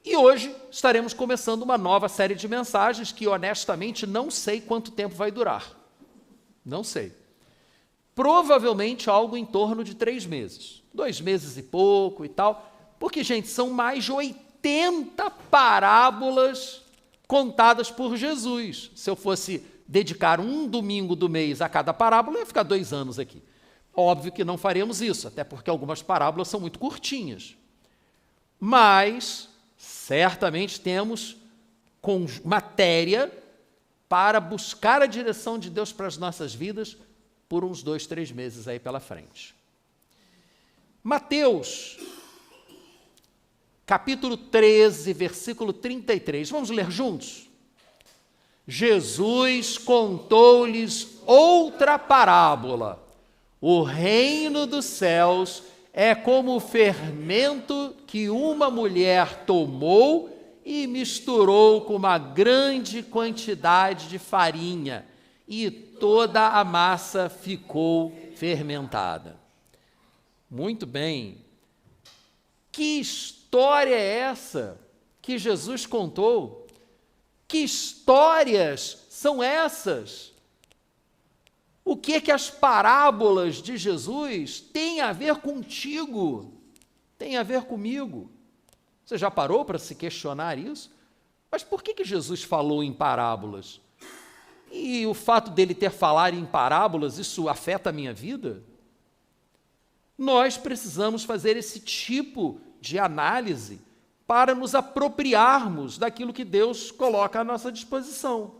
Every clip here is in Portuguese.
E hoje estaremos começando uma nova série de mensagens que, honestamente, não sei quanto tempo vai durar. Não sei. Provavelmente algo em torno de 3 meses. 2 meses e pouco e tal. Porque, gente, são mais de 80 parábolas contadas por Jesus. Se eu fosse dedicar um domingo do mês a cada parábola, eu ia ficar 2 anos aqui. Óbvio que não faremos isso, até porque algumas parábolas são muito curtinhas. Mas, certamente, temos matéria para buscar a direção de Deus para as nossas vidas por uns 2, 3 meses aí pela frente. Mateus, capítulo 13, versículo 33. Vamos ler juntos? Jesus contou-lhes outra parábola. O reino dos céus é como o fermento que uma mulher tomou e misturou com uma grande quantidade de farinha, e toda a massa ficou fermentada. Muito bem. Que história é essa que Jesus contou? Que histórias são essas? O que é que as parábolas de Jesus têm a ver contigo? Tem a ver comigo? Você já parou para se questionar isso? Mas por que Jesus falou em parábolas? E o fato dele ter falado em parábolas, isso afeta a minha vida? Nós precisamos fazer esse tipo de análise para nos apropriarmos daquilo que Deus coloca à nossa disposição.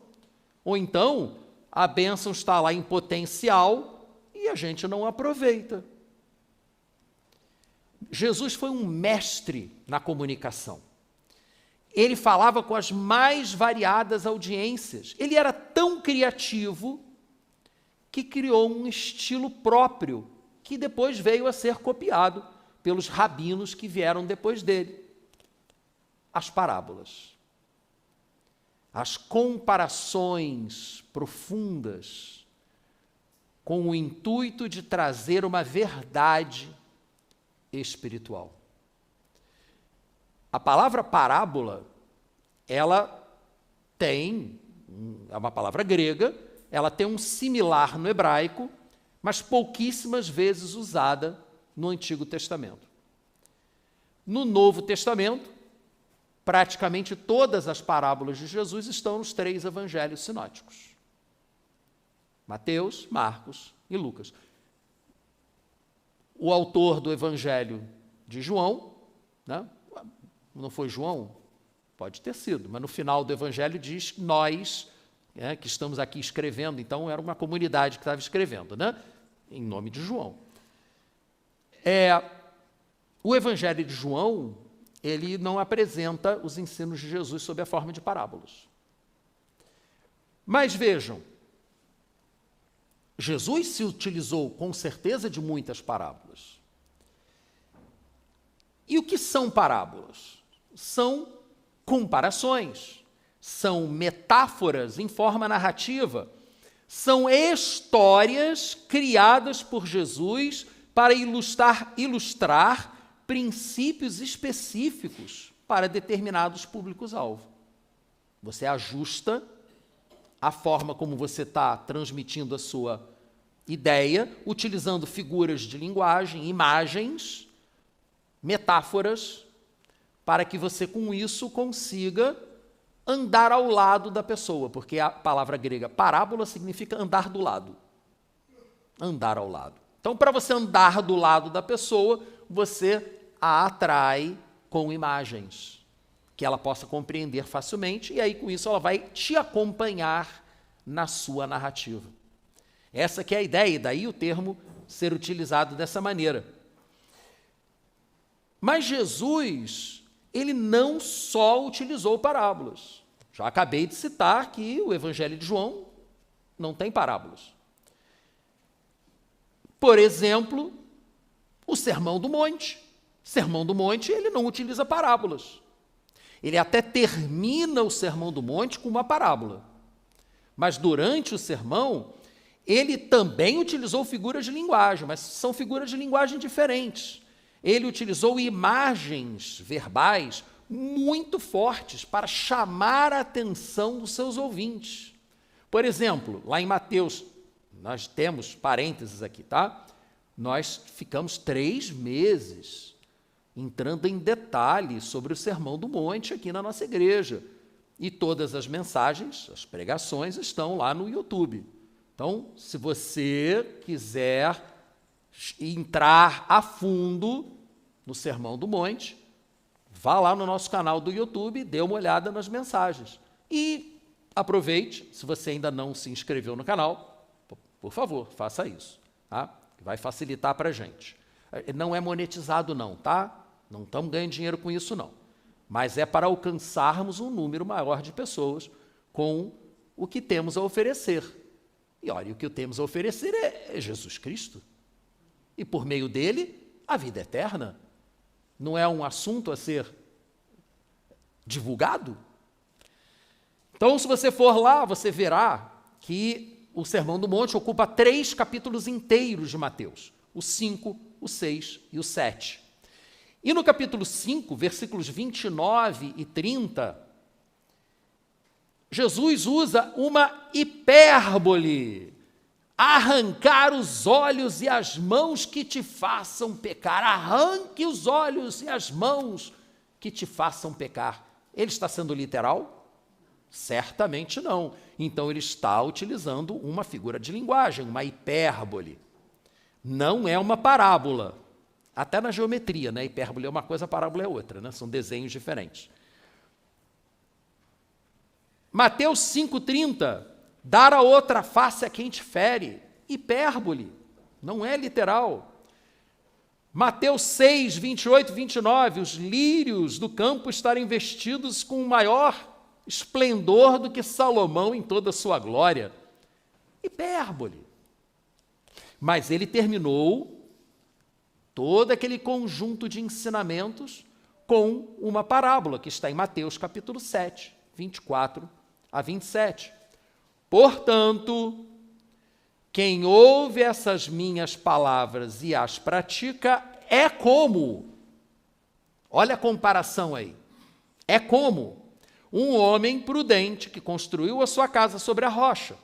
Ou então, a bênção está lá em potencial e a gente não aproveita. Jesus foi um mestre na comunicação. Ele falava com as mais variadas audiências. Ele era tão criativo que criou um estilo próprio, que depois veio a ser copiado pelos rabinos que vieram depois dele. As parábolas. As comparações profundas, com o intuito de trazer uma verdade espiritual. A palavra parábola, ela tem, é uma palavra grega, ela tem um similar no hebraico, mas pouquíssimas vezes usada no Antigo Testamento. No Novo Testamento, praticamente todas as parábolas de Jesus estão nos 3 evangelhos sinóticos. Mateus, Marcos e Lucas. O autor do evangelho de João, né? Não foi João? Pode ter sido, mas no final do evangelho diz que nós, que estamos aqui escrevendo, então era uma comunidade que estava escrevendo, né? Em nome de João. O evangelho de João, ele não apresenta os ensinos de Jesus sob a forma de parábolas. Mas vejam, Jesus se utilizou com certeza de muitas parábolas. E o que são parábolas? São comparações, são metáforas em forma narrativa, são histórias criadas por Jesus para ilustrar princípios específicos para determinados públicos-alvo. Você ajusta a forma como você está transmitindo a sua ideia, utilizando figuras de linguagem, imagens, metáforas, para que você, com isso, consiga andar ao lado da pessoa, porque a palavra grega parábola significa andar do lado. Andar ao lado. Então, para você andar do lado da pessoa, você a atrai com imagens, que ela possa compreender facilmente, e aí, com isso, ela vai te acompanhar na sua narrativa. Essa que é a ideia, e daí o termo ser utilizado dessa maneira. Mas Jesus, ele não só utilizou parábolas. Já acabei de citar que o Evangelho de João não tem parábolas. Por exemplo, o Sermão do Monte. Sermão do Monte, ele não utiliza parábolas. Ele até termina o Sermão do Monte com uma parábola. Mas durante o sermão, ele também utilizou figuras de linguagem, mas são figuras de linguagem diferentes. Ele utilizou imagens verbais muito fortes para chamar a atenção dos seus ouvintes. Por exemplo, lá em Mateus, nós temos parênteses aqui, tá? Nós ficamos 3 meses entrando em detalhes sobre o Sermão do Monte aqui na nossa igreja. E todas as mensagens, as pregações, estão lá no YouTube. Então, se você quiser entrar a fundo no Sermão do Monte, vá lá no nosso canal do YouTube, dê uma olhada nas mensagens. E aproveite, se você ainda não se inscreveu no canal, por favor, faça isso, tá? Vai facilitar para a gente. Não é monetizado não, tá? Não estamos ganhando dinheiro com isso não. Mas é para alcançarmos um número maior de pessoas com o que temos a oferecer. E olha, o que temos a oferecer é Jesus Cristo. E por meio dele, a vida eterna. Não é um assunto a ser divulgado? Então, se você for lá, você verá que o Sermão do Monte ocupa 3 capítulos inteiros de Mateus. O 5, o 6 e o 7. E no capítulo 5, versículos 29 e 30, Jesus usa uma hipérbole. Arrancar os olhos e as mãos que te façam pecar. Arranque os olhos e as mãos que te façam pecar. Ele está sendo literal? Certamente não. Então ele está utilizando uma figura de linguagem, uma hipérbole. Não é uma parábola. Até na geometria, né? Hipérbole é uma coisa, parábola é outra, né? São desenhos diferentes. Mateus 5,30, dar a outra face a quem te fere. Hipérbole, não é literal. Mateus 6, 28 e 29, os lírios do campo estarem vestidos com maior esplendor do que Salomão em toda a sua glória. Hipérbole. Mas ele terminou todo aquele conjunto de ensinamentos com uma parábola, que está em Mateus capítulo 7, 24 a 27. Portanto, quem ouve essas minhas palavras e as pratica é como, olha a comparação aí, é como um homem prudente que construiu a sua casa sobre a rocha.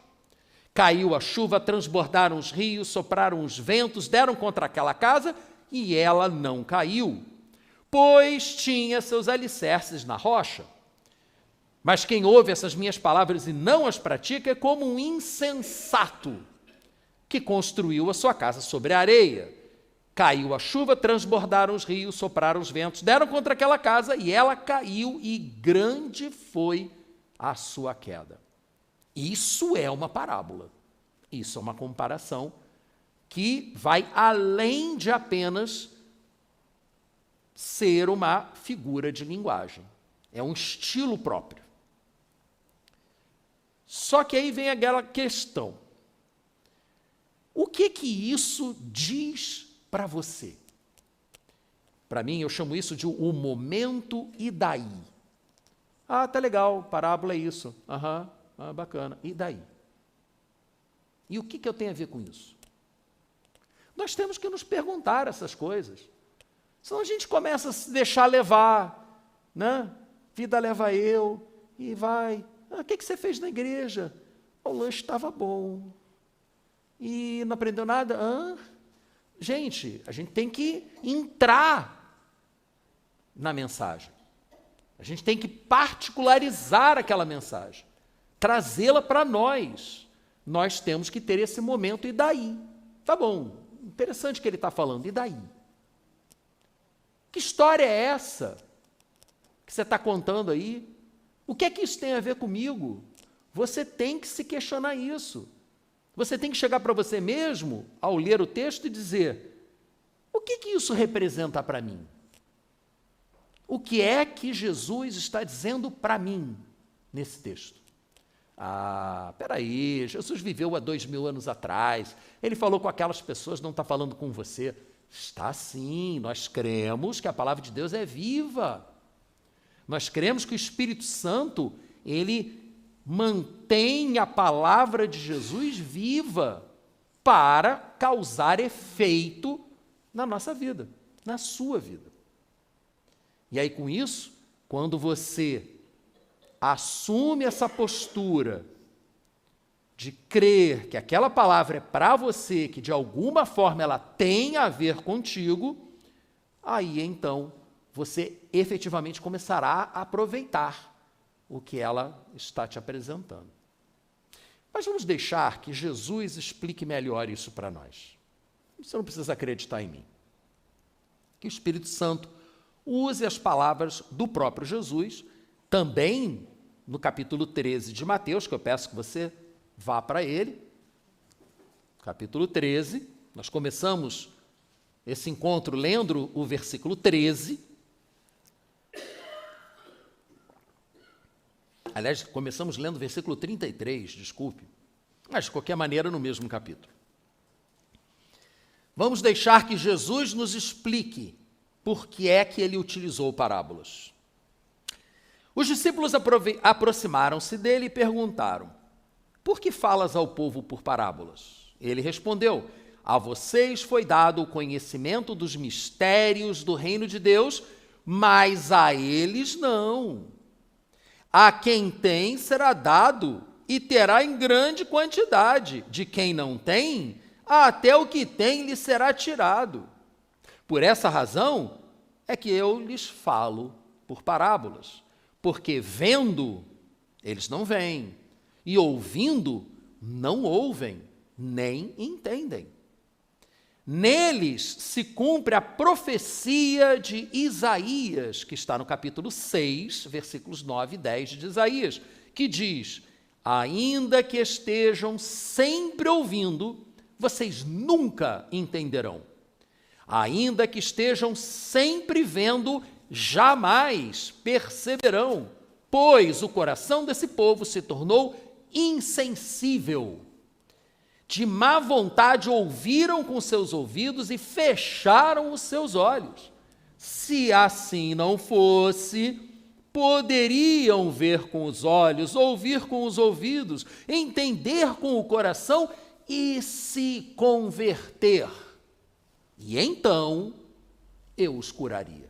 Caiu a chuva, transbordaram os rios, sopraram os ventos, deram contra aquela casa e ela não caiu, pois tinha seus alicerces na rocha. Mas quem ouve essas minhas palavras e não as pratica é como um insensato que construiu a sua casa sobre a areia. Caiu a chuva, transbordaram os rios, sopraram os ventos, deram contra aquela casa e ela caiu e grande foi a sua queda. Isso é uma parábola. Isso é uma comparação que vai além de apenas ser uma figura de linguagem. É um estilo próprio. Só que aí vem aquela questão. O que isso diz para você? Para mim, eu chamo isso de o momento e daí. Ah, tá legal, parábola é isso. Bacana. E daí? E o que eu tenho a ver com isso? Nós temos que nos perguntar essas coisas. Senão a gente começa a se deixar levar, né? Vida leva eu, e vai. O que você fez na igreja? O lanche estava bom. E não aprendeu nada? Gente, a gente tem que entrar na mensagem. A gente tem que particularizar aquela mensagem. Trazê-la para nós. Nós temos que ter esse momento, e daí? Tá bom, interessante o que ele está falando, e daí? Que história é essa que você está contando aí? O que é que isso tem a ver comigo? Você tem que se questionar isso. Você tem que chegar para você mesmo, ao ler o texto, e dizer, o que isso representa para mim? O que é que Jesus está dizendo para mim nesse texto? Peraí, Jesus viveu há 2000 anos atrás, ele falou com aquelas pessoas, não está falando com você. Está sim, nós cremos que a palavra de Deus é viva. Nós cremos que o Espírito Santo, ele mantém a palavra de Jesus viva para causar efeito na nossa vida, na sua vida. E aí, com isso, quando você assume essa postura de crer que aquela palavra é para você, que de alguma forma ela tem a ver contigo, aí então você efetivamente começará a aproveitar o que ela está te apresentando. Mas vamos deixar que Jesus explique melhor isso para nós. Você não precisa acreditar em mim. Que o Espírito Santo use as palavras do próprio Jesus, também no capítulo 13 de Mateus, que eu peço que você vá para ele. Capítulo 13, nós começamos esse encontro lendo o versículo 13. Aliás, começamos lendo o versículo 33, desculpe. Mas, de qualquer maneira, no mesmo capítulo. Vamos deixar que Jesus nos explique por que é que ele utilizou parábolas. Os discípulos aproximaram-se dele e perguntaram: por que falas ao povo por parábolas? Ele respondeu: a vocês foi dado o conhecimento dos mistérios do reino de Deus, mas a eles não. A quem tem será dado e terá em grande quantidade. De quem não tem, até o que tem lhe será tirado. Por essa razão é que eu lhes falo por parábolas, porque vendo, eles não veem, e ouvindo, não ouvem, nem entendem. Neles se cumpre a profecia de Isaías, que está no capítulo 6, versículos 9 e 10 de Isaías, que diz: ainda que estejam sempre ouvindo, vocês nunca entenderão. Ainda que estejam sempre vendo, jamais perceberão, pois o coração desse povo se tornou insensível. De má vontade ouviram com seus ouvidos e fecharam os seus olhos. Se assim não fosse, poderiam ver com os olhos, ouvir com os ouvidos, entender com o coração e se converter. E então eu os curaria.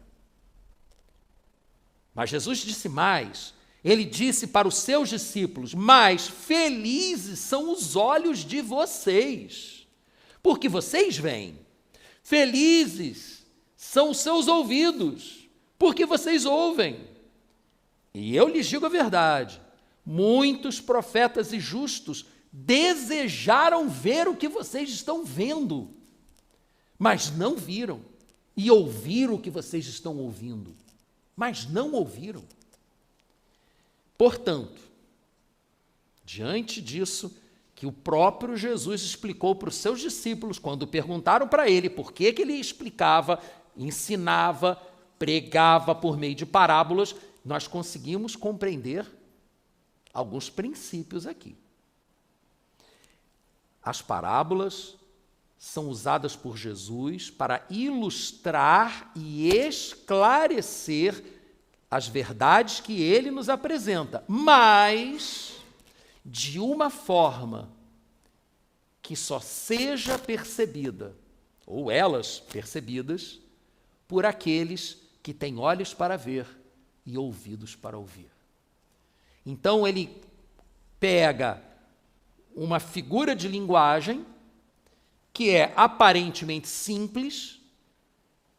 Mas Jesus disse mais. Ele disse para os seus discípulos: mas felizes são os olhos de vocês, porque vocês veem. Felizes são os seus ouvidos, porque vocês ouvem. E eu lhes digo a verdade: muitos profetas e justos desejaram ver o que vocês estão vendo, mas não viram, e ouviram o que vocês estão ouvindo, mas não ouviram. Portanto, diante disso, que o próprio Jesus explicou para os seus discípulos, quando perguntaram para ele por que ele explicava, ensinava, pregava por meio de parábolas, nós conseguimos compreender alguns princípios aqui. As parábolas são usadas por Jesus para ilustrar e esclarecer as verdades que ele nos apresenta, mas de uma forma que só seja percebida, ou elas percebidas, por aqueles que têm olhos para ver e ouvidos para ouvir. Então ele pega uma figura de linguagem que é aparentemente simples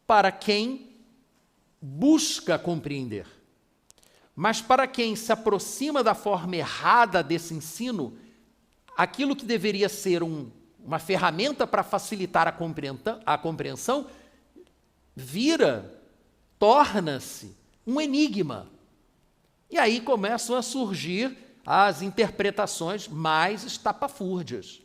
para quem busca compreender. Mas para quem se aproxima da forma errada desse ensino, aquilo que deveria ser uma ferramenta para facilitar a compreensão, torna-se um enigma. E aí começam a surgir as interpretações mais estapafúrdias,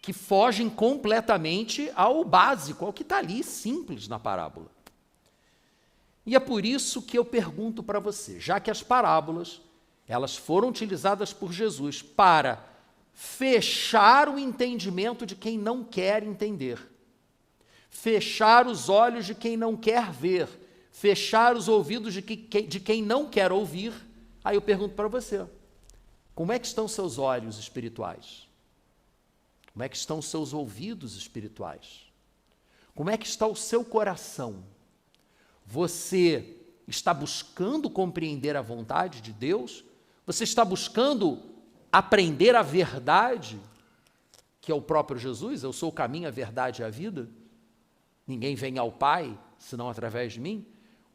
que fogem completamente ao básico, ao que está ali, simples na parábola. E é por isso que eu pergunto para você, já que as parábolas, elas foram utilizadas por Jesus para fechar o entendimento de quem não quer entender, fechar os olhos de quem não quer ver, fechar os ouvidos de quem não quer ouvir, aí eu pergunto para você, como é que estão os seus olhos espirituais? Como é que estão os seus ouvidos espirituais? Como é que está o seu coração? Você está buscando compreender a vontade de Deus? Você está buscando aprender a verdade, que é o próprio Jesus? Eu sou o caminho, a verdade e a vida. Ninguém vem ao Pai, senão através de mim.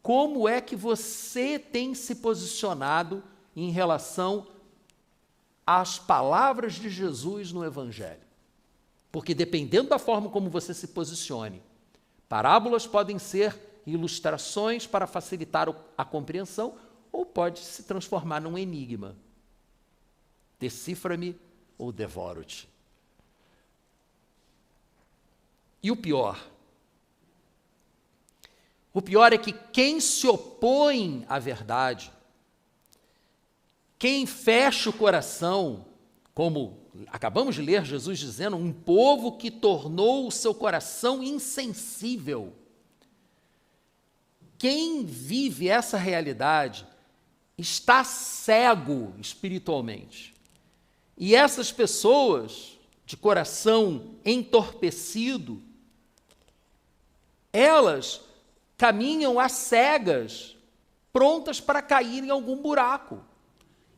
Como é que você tem se posicionado em relação às palavras de Jesus no Evangelho? Porque dependendo da forma como você se posicione, parábolas podem ser ilustrações para facilitar a compreensão, ou pode se transformar num enigma. Decifra-me ou devoro-te. E o pior é que quem se opõe à verdade, quem fecha o coração, como acabamos de ler Jesus dizendo, um povo que tornou o seu coração insensível. Quem vive essa realidade está cego espiritualmente. E essas pessoas de coração entorpecido, elas caminham às cegas, prontas para cair em algum buraco.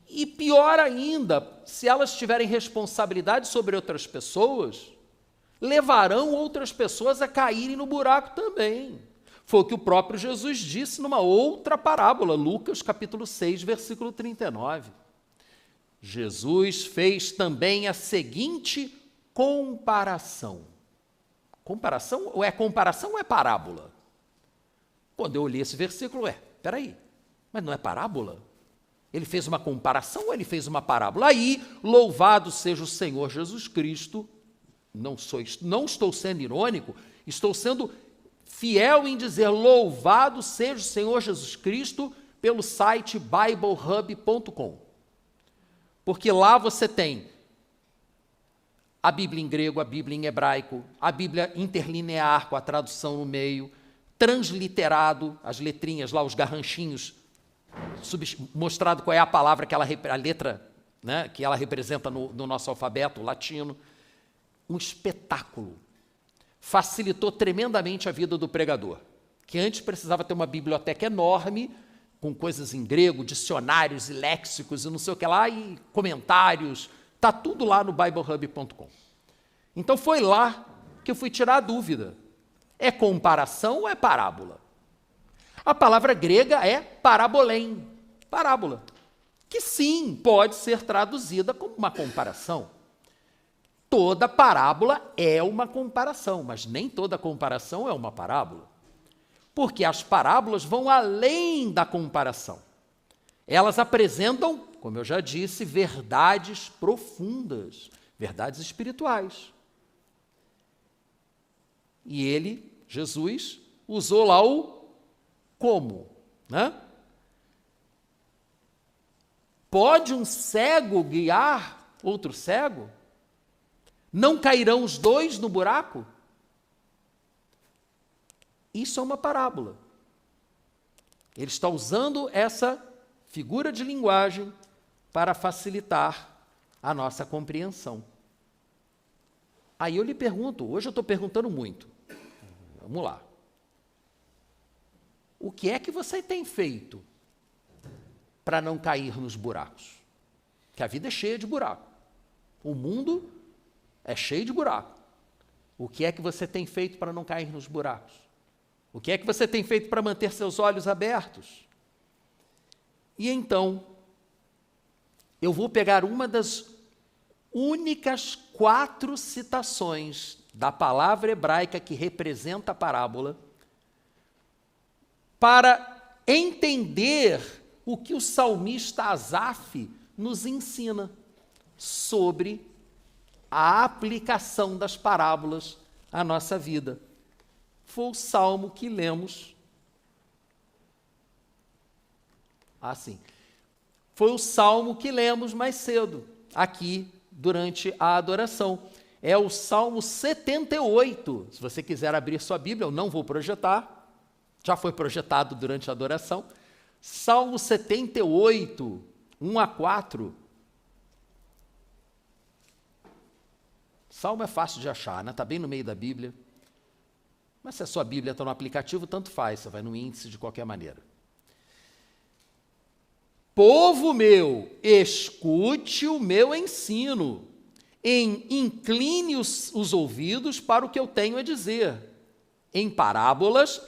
E pior ainda, se elas tiverem responsabilidade sobre outras pessoas, levarão outras pessoas a caírem no buraco também. Foi o que o próprio Jesus disse numa outra parábola, Lucas capítulo 6, versículo 39. Jesus fez também a seguinte comparação. Comparação? Ou é comparação ou é parábola? Quando eu li esse versículo, peraí, mas não é parábola? Ele fez uma comparação ou ele fez uma parábola? Aí, louvado seja o Senhor Jesus Cristo, não estou sendo irônico, estou sendo fiel em dizer louvado seja o Senhor Jesus Cristo pelo site BibleHub.com. Porque lá você tem a Bíblia em grego, a Bíblia em hebraico, a Bíblia interlinear com a tradução no meio, transliterado, as letrinhas lá, os garranchinhos, mostrado qual é a palavra, a letra, né, que ela representa no nosso alfabeto latino. Um espetáculo. Facilitou tremendamente a vida do pregador, que antes precisava ter uma biblioteca enorme, com coisas em grego, dicionários e léxicos e não sei o que lá, e comentários, está tudo lá no BibleHub.com. Então foi lá que eu fui tirar a dúvida. É comparação ou é parábola? A palavra grega é parabolém, parábola, que sim, pode ser traduzida como uma comparação. Toda parábola é uma comparação, mas nem toda comparação é uma parábola. Porque as parábolas vão além da comparação. Elas apresentam, como eu já disse, verdades profundas, verdades espirituais. E ele, Jesus, usou lá o como, né? Pode um cego guiar outro cego? Não cairão os dois no buraco? Isso é uma parábola. Ele está usando essa figura de linguagem para facilitar a nossa compreensão. Aí eu lhe pergunto, hoje eu estou perguntando muito. Vamos lá. O que é que você tem feito para não cair nos buracos? Que a vida é cheia de buraco. O mundo é cheio de buraco. O que é que você tem feito para não cair nos buracos? O que é que você tem feito para manter seus olhos abertos? E então, eu vou pegar uma das únicas 4 citações da palavra hebraica que representa a parábola para entender o que o salmista Asaf nos ensina sobre a aplicação das parábolas à nossa vida. Foi o salmo que lemos. Foi o salmo que lemos mais cedo, aqui, durante a adoração. É o Salmo 78. Se você quiser abrir sua Bíblia, eu não vou projetar. Já foi projetado durante a adoração. Salmo 78, 1 a 4. Salmo é fácil de achar, né? Está bem no meio da Bíblia. Mas se a sua Bíblia está no aplicativo, tanto faz, você vai no índice de qualquer maneira. Povo meu, escute o meu ensino, incline os ouvidos para o que eu tenho a dizer. Em parábolas,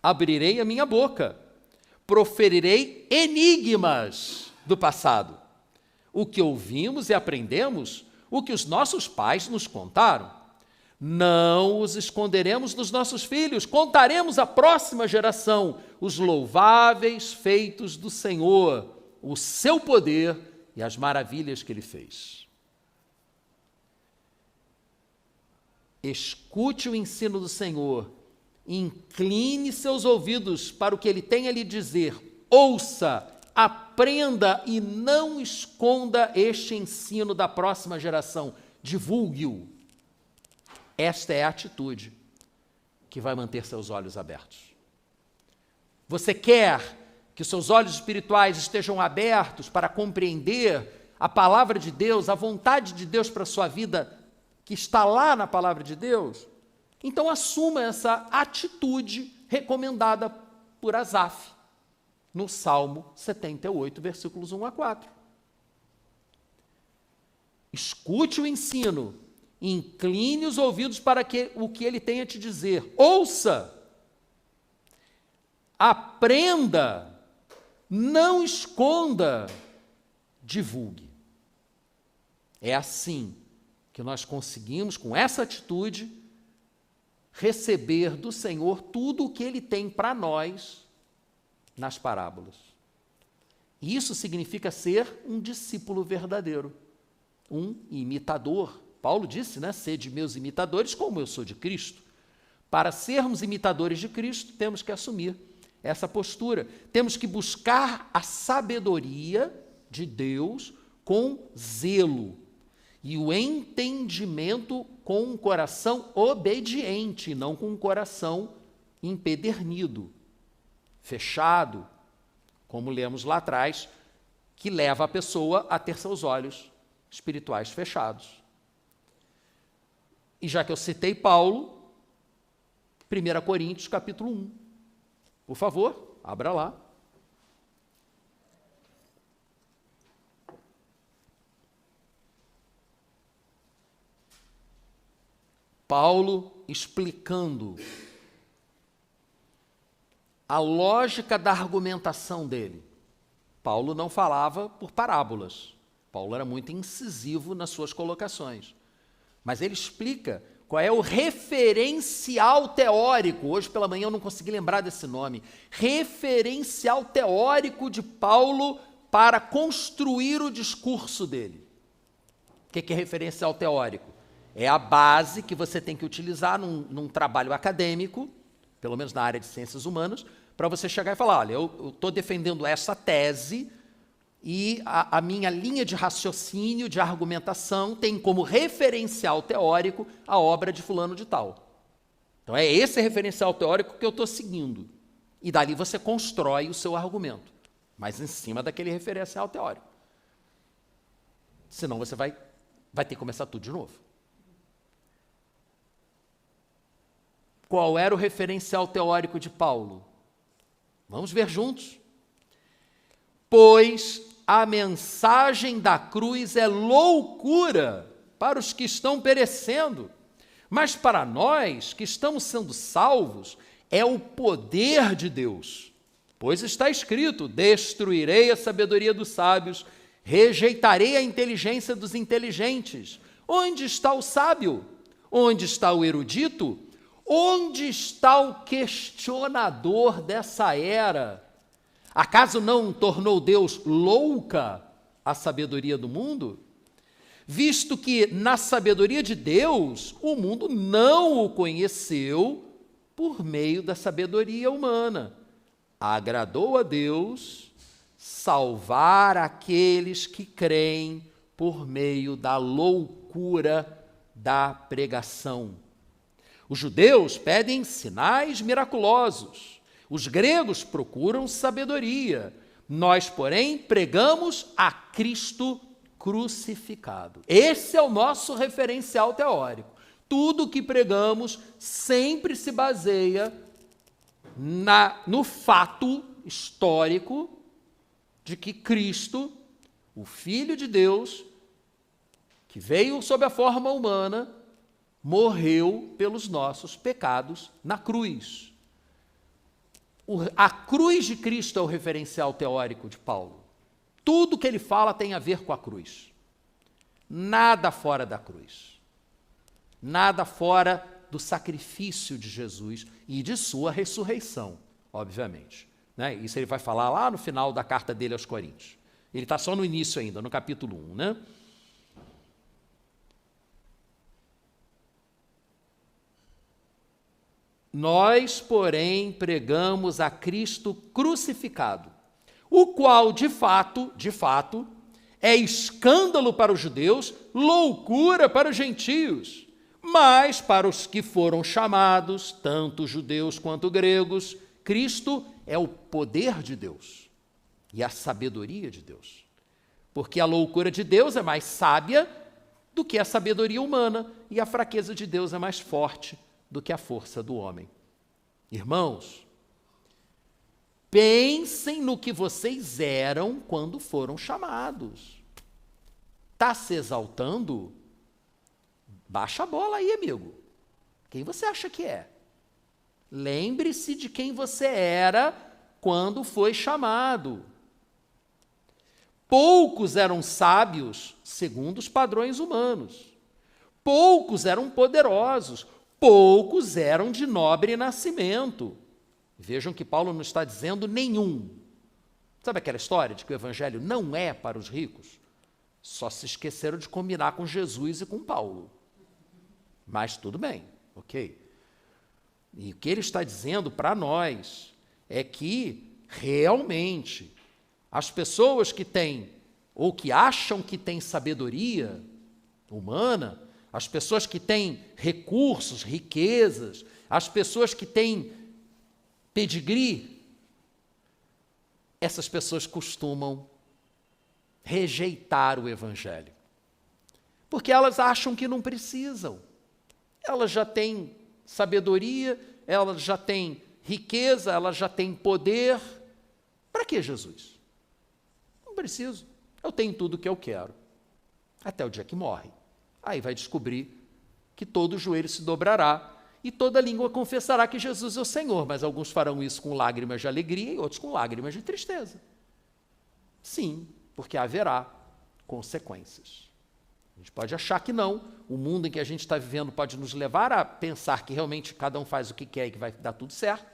abrirei a minha boca, proferirei enigmas do passado. O que ouvimos e aprendemos, o que os nossos pais nos contaram. Não os esconderemos dos nossos filhos, contaremos à próxima geração os louváveis feitos do Senhor, o seu poder e as maravilhas que ele fez. Escute o ensino do Senhor, incline seus ouvidos para o que ele tem a lhe dizer, ouça, aprenda e não esconda este ensino da próxima geração, divulgue-o. Esta é a atitude que vai manter seus olhos abertos. Você quer que seus olhos espirituais estejam abertos para compreender a palavra de Deus, a vontade de Deus para a sua vida, que está lá na palavra de Deus? Então assuma essa atitude recomendada por Asaf, no Salmo 78, versículos 1 a 4. Escute o ensino, incline os ouvidos para o que ele tem a te dizer. Ouça, aprenda, não esconda, divulgue. É assim que nós conseguimos, com essa atitude, receber do Senhor tudo o que ele tem para nós nas parábolas. E isso significa ser um discípulo verdadeiro, um imitador. Paulo disse, sede meus imitadores, como eu sou de Cristo. Para sermos imitadores de Cristo, temos que assumir essa postura. Temos que buscar a sabedoria de Deus com zelo e o entendimento com um coração obediente, não com um coração empedernido, fechado, como lemos lá atrás, que leva a pessoa a ter seus olhos espirituais fechados. E já que eu citei Paulo, 1 Coríntios, capítulo 1. Por favor, abra lá. Paulo explicando a lógica da argumentação dele. Paulo não falava por parábolas. Paulo era muito incisivo nas suas colocações. Mas ele explica qual é o referencial teórico. Hoje pela manhã eu não consegui lembrar desse nome. Referencial teórico de Paulo para construir o discurso dele. O que é referencial teórico? É a base que você tem que utilizar num trabalho acadêmico, pelo menos na área de ciências humanas, para você chegar e falar, olha, eu estou defendendo essa tese e a minha linha de raciocínio, de argumentação, tem como referencial teórico a obra de fulano de tal. Então é esse referencial teórico que eu estou seguindo. E dali você constrói o seu argumento, mas em cima daquele referencial teórico. Senão você vai ter que começar tudo de novo. Qual era o referencial teórico de Paulo? Vamos ver juntos. Pois a mensagem da cruz é loucura para os que estão perecendo, mas para nós que estamos sendo salvos, é o poder de Deus. Pois está escrito, destruirei a sabedoria dos sábios, rejeitarei a inteligência dos inteligentes. Onde está o sábio? Onde está o erudito? Onde está o questionador dessa era? Acaso não tornou Deus louca a sabedoria do mundo? Visto que na sabedoria de Deus, o mundo não o conheceu por meio da sabedoria humana. Agradou a Deus salvar aqueles que creem por meio da loucura da pregação. Os judeus pedem sinais miraculosos. Os gregos procuram sabedoria. Nós, porém, pregamos a Cristo crucificado. Esse é o nosso referencial teórico. Tudo que pregamos sempre se baseia no fato histórico de que Cristo, o Filho de Deus, que veio sob a forma humana, morreu pelos nossos pecados na cruz. A cruz de Cristo é o referencial teórico de Paulo. Tudo que ele fala tem a ver com a cruz. Nada fora da cruz. Nada fora do sacrifício de Jesus e de sua ressurreição, obviamente. Né? Isso ele vai falar lá no final da carta dele aos Coríntios. Ele está só no início ainda, no capítulo 1, né? Nós, porém, pregamos a Cristo crucificado, o qual, de fato, é escândalo para os judeus, loucura para os gentios, mas para os que foram chamados, tanto judeus quanto gregos, Cristo é o poder de Deus e a sabedoria de Deus. Porque a loucura de Deus é mais sábia do que a sabedoria humana, e a fraqueza de Deus é mais forte do que a força do homem. Irmãos, pensem no que vocês eram quando foram chamados. Está se exaltando? Baixa a bola aí, amigo. Quem você acha que é? Lembre-se de quem você era quando foi chamado. Poucos eram sábios segundo os padrões humanos. Poucos eram poderosos. Poucos eram de nobre nascimento. Vejam que Paulo não está dizendo nenhum. Sabe aquela história de que o evangelho não é para os ricos? Só se esqueceram de combinar com Jesus e com Paulo. Mas tudo bem, ok? E o que ele está dizendo para nós é que, realmente, as pessoas que têm, ou que acham que têm sabedoria humana, as pessoas que têm recursos, riquezas, as pessoas que têm pedigree, essas pessoas costumam rejeitar o evangelho. Porque elas acham que não precisam. Elas já têm sabedoria, elas já têm riqueza, elas já têm poder. Para que Jesus? Não preciso. Eu tenho tudo o que eu quero. Até o dia que morre. Aí vai descobrir que todo joelho se dobrará e toda língua confessará que Jesus é o Senhor, mas alguns farão isso com lágrimas de alegria e outros com lágrimas de tristeza. Sim, porque haverá consequências. A gente pode achar que não, o mundo em que a gente está vivendo pode nos levar a pensar que realmente cada um faz o que quer e que vai dar tudo certo,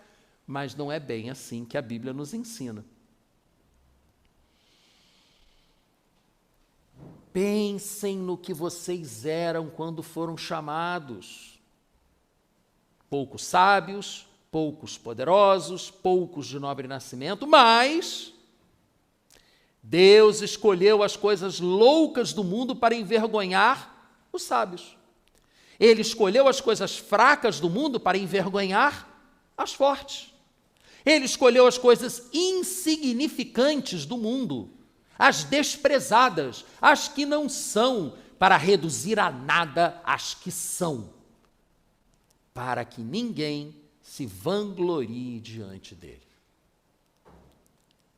mas não é bem assim que a Bíblia nos ensina. Pensem no que vocês eram quando foram chamados. Poucos sábios, poucos poderosos, poucos de nobre nascimento, mas Deus escolheu as coisas loucas do mundo para envergonhar os sábios. Ele escolheu as coisas fracas do mundo para envergonhar as fortes. Ele escolheu as coisas insignificantes do mundo, as desprezadas, as que não são, para reduzir a nada as que são, para que ninguém se vanglorie diante dele.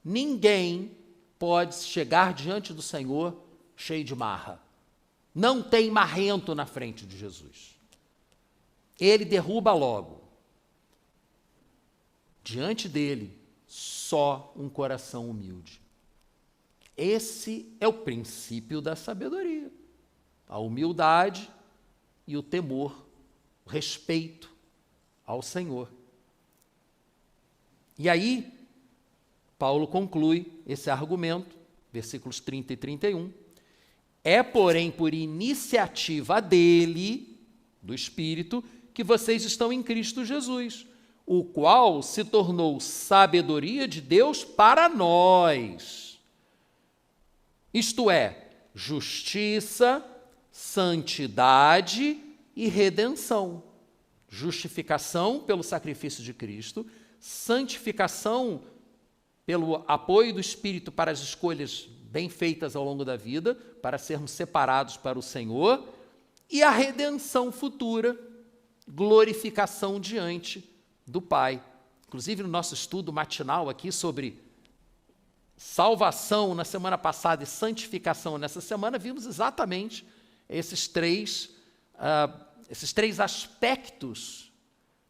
Ninguém pode chegar diante do Senhor cheio de marra. Não tem marrento na frente de Jesus. Ele derruba logo. Diante dele, só um coração humilde. Esse é o princípio da sabedoria. A humildade e o temor, o respeito ao Senhor. E aí, Paulo conclui esse argumento, versículos 30 e 31. É, porém, por iniciativa dele, do Espírito, que vocês estão em Cristo Jesus, o qual se tornou sabedoria de Deus para nós. Isto é, justiça, santidade e redenção. Justificação pelo sacrifício de Cristo, santificação pelo apoio do Espírito para as escolhas bem feitas ao longo da vida, para sermos separados para o Senhor, e a redenção futura, glorificação diante do Pai. Inclusive, no nosso estudo matinal aqui sobre salvação na semana passada e santificação nessa semana, vimos exatamente esses três aspectos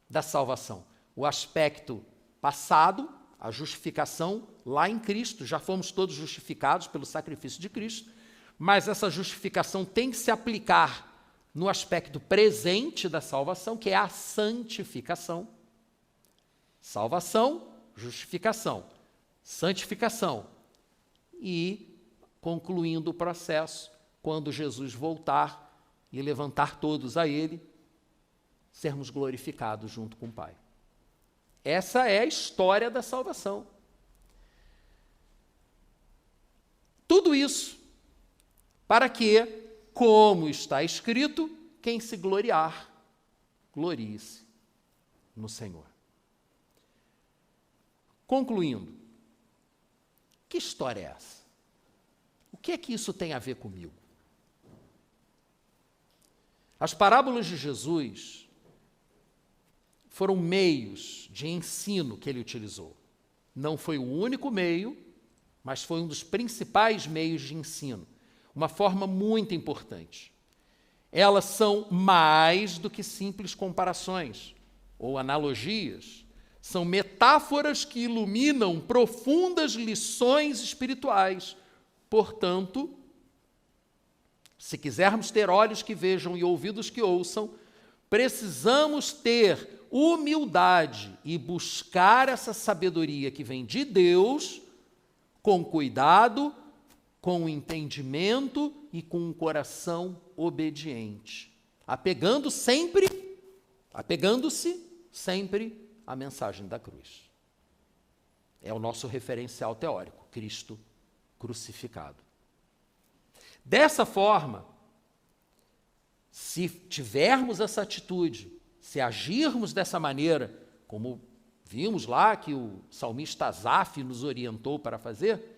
da salvação. O aspecto passado, a justificação lá em Cristo, já fomos todos justificados pelo sacrifício de Cristo, mas essa justificação tem que se aplicar no aspecto presente da salvação, que é a santificação. Salvação, justificação, santificação. E, concluindo o processo, quando Jesus voltar e levantar todos a Ele, sermos glorificados junto com o Pai. Essa é a história da salvação. Tudo isso para que, como está escrito, quem se gloriar, glorie-se no Senhor. Concluindo, que história é essa? O que é que isso tem a ver comigo? As parábolas de Jesus foram meios de ensino que ele utilizou. Não foi o único meio, mas foi um dos principais meios de ensino. Uma forma muito importante. Elas são mais do que simples comparações ou analogias. São metáforas que iluminam profundas lições espirituais. Portanto, se quisermos ter olhos que vejam e ouvidos que ouçam, precisamos ter humildade e buscar essa sabedoria que vem de Deus com cuidado, com entendimento e com um coração obediente, apegando-se sempre à mensagem da cruz. É o nosso referencial teórico, Cristo crucificado. Dessa forma, se tivermos essa atitude, se agirmos dessa maneira, como vimos lá que o salmista Asaf nos orientou para fazer,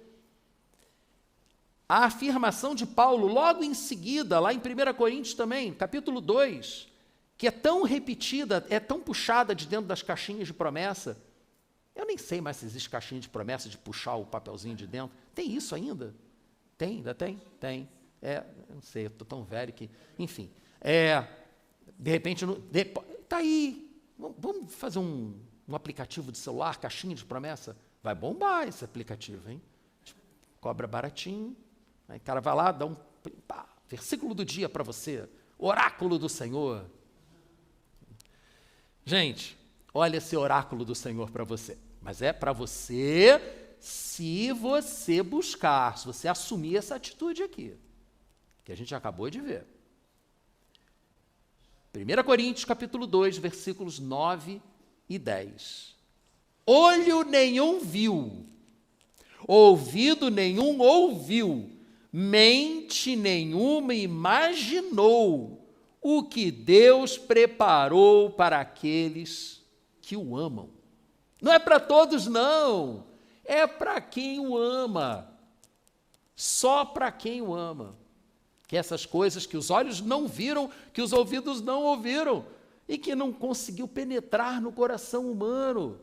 a afirmação de Paulo, logo em seguida, lá em 1 Coríntios também, capítulo 2, que é tão repetida, é tão puxada de dentro das caixinhas de promessa. Eu nem sei mais se existe caixinha de promessa de puxar o papelzinho de dentro. Tem isso ainda? Tem, ainda tem? Tem. Eu não sei, eu estou tão velho que... Enfim, de repente, está aí, vamos fazer um aplicativo de celular, caixinha de promessa? Vai bombar esse aplicativo, hein? Cobra baratinho, aí o cara vai lá, dá versículo do dia para você, oráculo do Senhor. Gente, olha esse oráculo do Senhor para você, mas é para você se você buscar, se você assumir essa atitude aqui, que a gente acabou de ver. 1 Coríntios, capítulo 2, versículos 9 e 10. Olho nenhum viu, ouvido nenhum ouviu, mente nenhuma imaginou o que Deus preparou para aqueles que o amam. Não é para todos, não. É para quem o ama. Só para quem o ama. Que essas coisas que os olhos não viram, que os ouvidos não ouviram e que não conseguiu penetrar no coração humano,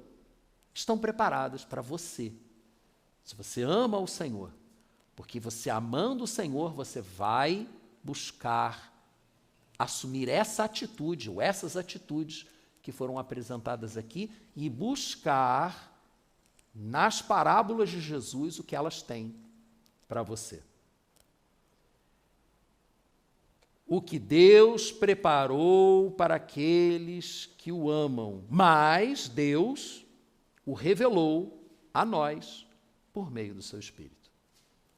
estão preparadas para você. Se você ama o Senhor, porque você amando o Senhor, você vai buscar assumir essa atitude, ou essas atitudes que foram apresentadas aqui, e buscar nas parábolas de Jesus o que elas têm para você. O que Deus preparou para aqueles que o amam, mas Deus o revelou a nós por meio do seu Espírito.